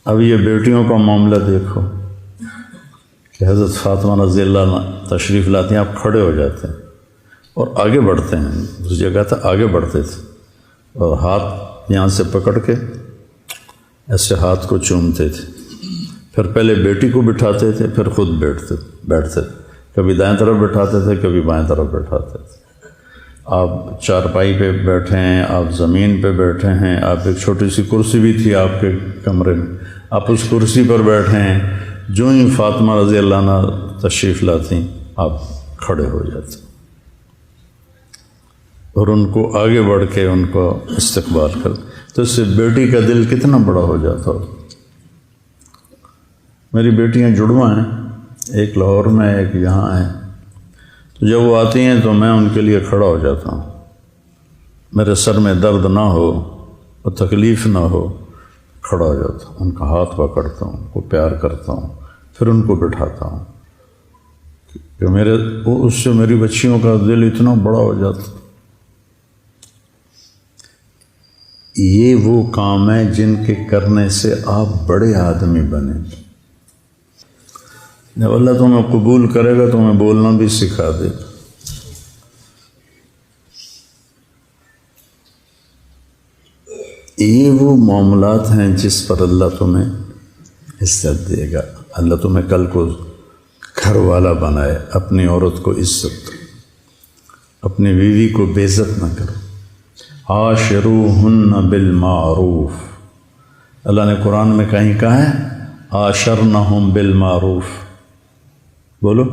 اب یہ بیٹیوں کا معاملہ دیکھو کہ حضرت فاطمہ رضی اللہ عنہ تشریف لاتی ہیں، آپ کھڑے ہو جاتے ہیں اور آگے بڑھتے ہیں. اس جگہ تھا آگے بڑھتے تھے اور ہاتھ یہاں سے پکڑ کے ایسے ہاتھ کو چومتے تھے. پھر پہلے بیٹی کو بٹھاتے تھے، پھر خود بیٹھتے تھے. کبھی دائیں طرف بٹھاتے تھے، کبھی بائیں طرف بٹھاتے تھے. آپ چارپائی پہ بیٹھے ہیں، آپ زمین پہ بیٹھے ہیں، آپ ایک چھوٹی سی کرسی بھی تھی آپ کے کمرے میں، آپ اس کرسی پر بیٹھے ہیں. جو ہی فاطمہ رضی اللہ عنہ تشریف لاتی آپ کھڑے ہو جاتے اور ان کو آگے بڑھ کے ان کو استقبال کر. تو اس سے بیٹی کا دل کتنا بڑا ہو جاتا ہو. میری بیٹیاں جڑواں ہیں، ایک لاہور میں ایک یہاں ہے. تو جب وہ آتی ہیں تو میں ان کے لیے کھڑا ہو جاتا ہوں. میرے سر میں درد نہ ہو اور تکلیف نہ ہو، کھڑا ہو جاتا ہوں، ان کا ہاتھ پکڑتا ہوں، ان کو پیار کرتا ہوں، پھر ان کو بٹھاتا ہوں کہ اس سے میری بچیوں کا دل اتنا بڑا ہو جاتا. یہ وہ کام ہے جن کے کرنے سے آپ بڑے آدمی بنیں. جب اللہ تمہیں قبول کرے گا تمہیں بولنا بھی سکھا دے گا. یہ وہ معاملات ہیں جس پر اللہ تمہیں عزت دے گا. اللہ تمہیں کل کو گھر والا بنائے. اپنی عورت کو عزت دو، اپنی بیوی کو بے عزت نہ کرو. عاشروہن بالمعروف. اللہ نے قرآن میں کہیں کہا ہے عاشرنہم بالمعروف. بولو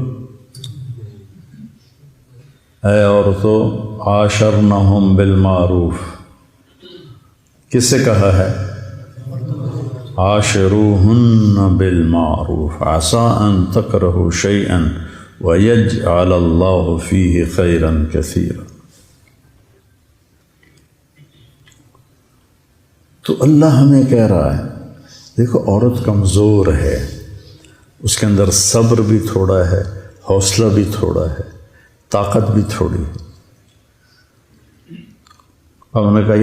اے عورتوں عاشرنہم بالمعروف. کس سے کہا ہے؟ عاشروہن بالمعروف عسیٰ ان تکرہوا شیئا ویجعل اللہ فیہ خیرا کثیرا. تو اللہ ہمیں کہہ رہا ہے دیکھو عورت کمزور ہے، اس کے اندر صبر بھی تھوڑا ہے، حوصلہ بھی تھوڑا ہے، طاقت بھی تھوڑی ہے. اب ہم نے کہا